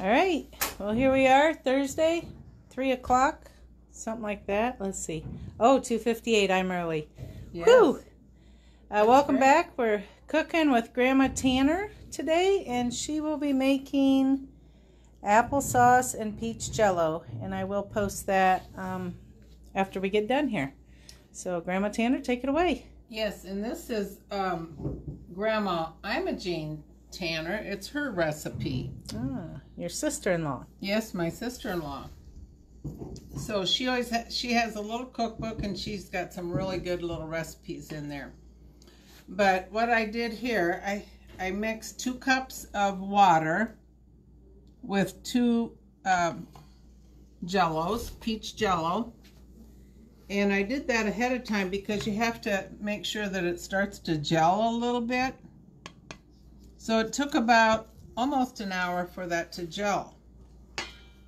All right. Well, here we are, Thursday, 3 o'clock, something like that. Let's see. Oh, 2:58. I'm early. Yes. Whew. Welcome back. We're cooking with Grandma Tanner today, and she will be making applesauce and peach Jello, and I will post that after we get done here. So, Grandma Tanner, take it away. Yes, and this is Grandma Imogene Tanner. It's her recipe. Ah, your sister-in-law. Yes, my sister-in-law. So she has a little cookbook, and she's got some really good little recipes in there. But what I did here, I mixed 2 cups of water with 2 Jellos, peach Jello. And I did that ahead of time because you have to make sure that it starts to gel a little bit. So it took about almost an hour for that to gel.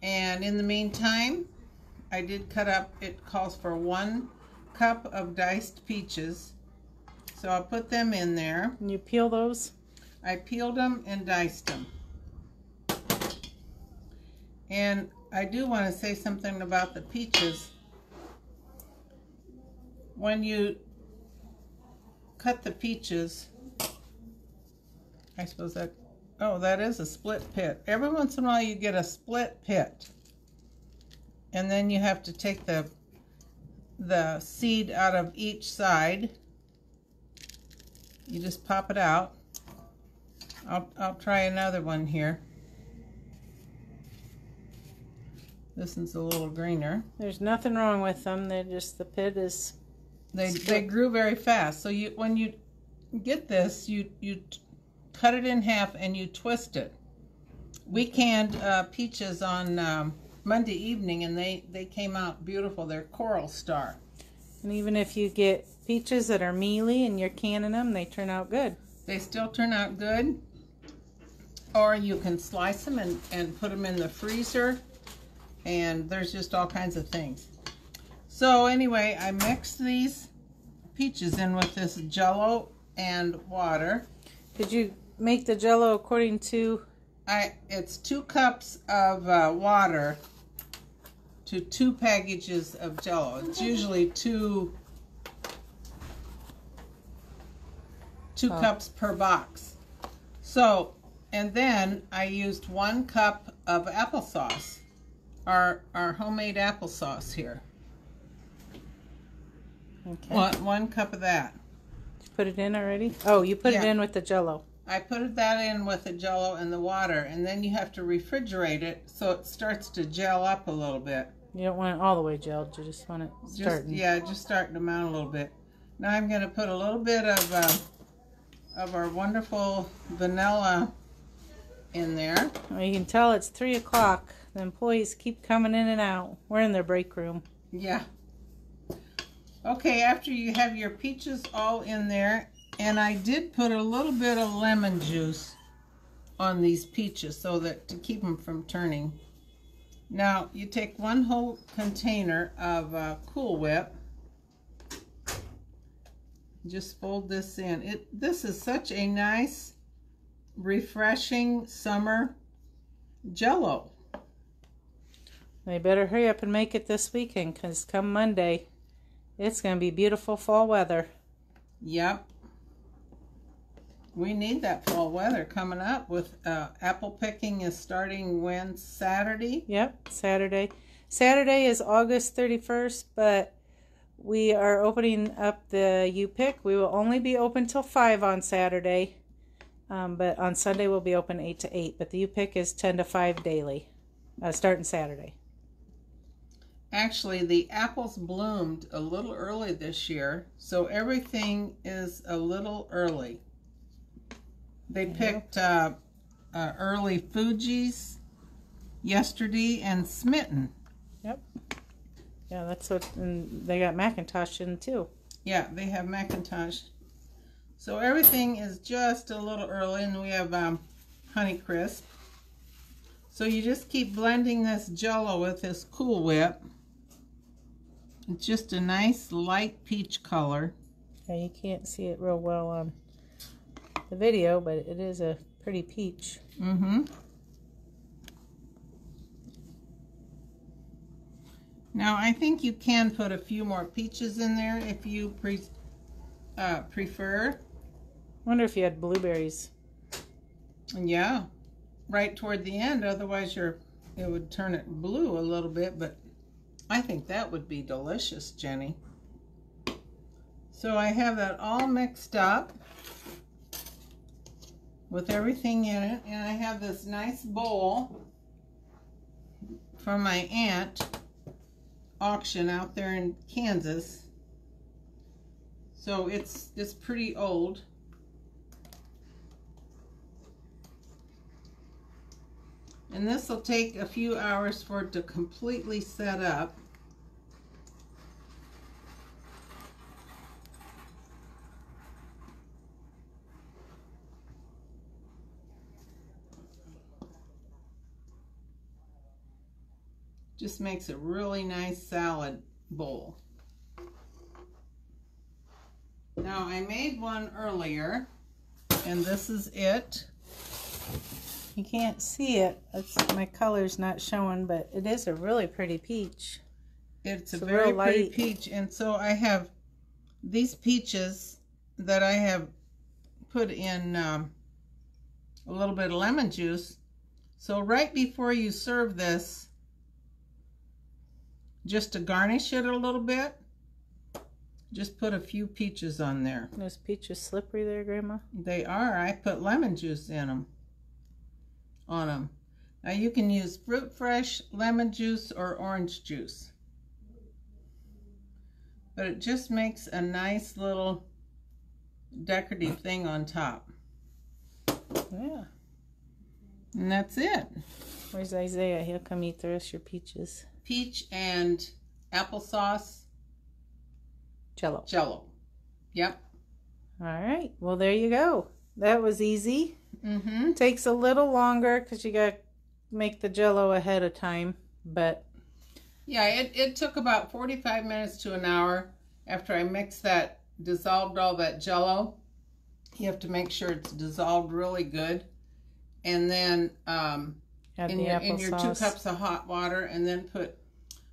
And in the meantime, I did cut up, it calls for 1 cup of diced peaches. So I'll put them in there. Can you peel those? I peeled them and diced them. And I do want to say something about the peaches. When you cut the peaches, I suppose that, oh, that is a split pit. Every once in a while you get a split pit. And then you have to take the seed out of each side. You just pop it out. I'll try another one here. This one's a little greener. There's nothing wrong with them. They're just, the pit is... They grew very fast. So when you get this, you cut it in half and you twist it. We canned peaches on Monday evening, and they came out beautiful. They're Coral Star. And even if you get peaches that are mealy and you're canning them, they turn out good. They still turn out good. Or you can slice them and put them in the freezer. And there's just all kinds of things. So anyway, I mixed these peaches in with this Jello and water. Did you make the Jello according to? It's 2 cups of water to 2 packages of Jello. It's usually two cups per box. So, and then I used 1 cup of applesauce, our homemade applesauce here. Okay. 1 cup of that. Did you put it in already? Oh, you put it in with the Jello. I put that in with the Jello and the water, and then you have to refrigerate it so it starts to gel up a little bit. You don't want it all the way gelled. You just want it starting. Just starting them out a little bit. Now I'm going to put a little bit of our wonderful vanilla in there. Well, you can tell it's 3 o'clock. The employees keep coming in and out. We're in their break room. Yeah. Okay, after you have your peaches all in there, and I did put a little bit of lemon juice on these peaches so that to keep them from turning. Now you take 1 whole container of Cool Whip. Just fold this in. This is such a nice, refreshing summer Jello. They better hurry up and make it this weekend, because come Monday, it's going to be beautiful fall weather. Yep. We need that fall weather coming up with apple picking is starting when? Saturday? Yep, Saturday. Saturday is August 31st, but we are opening up the U-Pick. We will only be open till 5 on Saturday, but on Sunday we'll be open 8 to 8. But the U-Pick is 10 to 5 daily, starting Saturday. Actually, the apples bloomed a little early this year, so everything is a little early. They picked early Fuji's yesterday and Smitten. Yep. Yeah, that's what, and they got Macintosh in too. Yeah, they have Macintosh. So everything is just a little early, and we have Honeycrisp. So you just keep blending this Jello with this Cool Whip. It's just a nice light peach color. Yeah, you can't see it real well on the video, but it is a pretty peach. Mm-hmm. Now I think you can put a few more peaches in there if you prefer. Wonder if you had blueberries. Yeah, right toward the end, otherwise it would turn it blue a little bit, but I think that would be delicious, Jenny. So I have that all mixed up with everything in it, and I have this nice bowl from my aunt auction out there in Kansas. So it's pretty old. And this will take a few hours for it to completely set up. Just makes a really nice salad bowl. Now I made one earlier, and this is it. You can't see it. My color's not showing, but it is a really pretty peach. It's a very pretty light peach. And so I have these peaches that I have put in a little bit of lemon juice. So right before you serve this, just to garnish it a little bit, just put a few peaches on there. Those peaches slippery there, Grandma? They are. I put lemon juice in them. On them. Now you can use fruit fresh, lemon juice, or orange juice. But it just makes a nice little decorative thing on top. Yeah. And that's it. Where's Isaiah? He'll come eat the rest of your peaches. Peach and applesauce. Jello. Jello. Yep. All right. Well, there you go. That was easy. Mm-hmm. Takes a little longer because you got to make the Jello ahead of time, but yeah, it took about 45 minutes to an hour after I dissolved all that Jello. You have to make sure it's dissolved really good, and then in your 2 cups of hot water, and then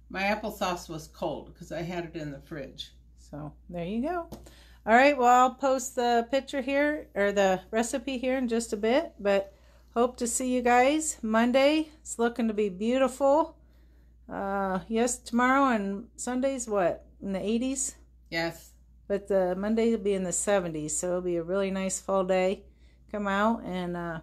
my applesauce was cold because I had it in the fridge. So there you go. All right, well, I'll post the picture here, or the recipe here in just a bit, but hope to see you guys Monday. It's looking to be beautiful. Yes, tomorrow and Sunday's what, in the 80s? Yes. But the Monday will be in the 70s, so it'll be a really nice fall day. Come out and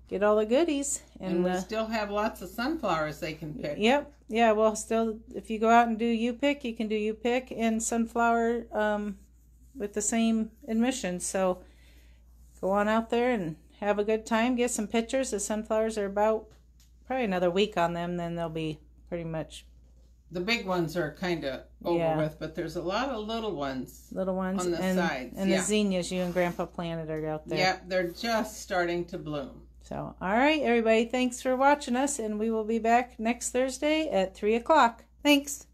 get all the goodies. And we still have lots of sunflowers they can pick. Yep. Yeah, well, still, if you go out and do U-Pick, you can do U-Pick and sunflower with the same admission. So go on out there and have a good time. Get some pictures. The sunflowers are about probably another week on them. Then they'll be pretty much. The big ones are kind of over with, but there's a lot of little ones. Little ones on the sides. And the zinnias you and Grandpa planted are out there. Yep, they're just starting to bloom. So, all right, everybody. Thanks for watching us, and we will be back next Thursday at 3 o'clock. Thanks.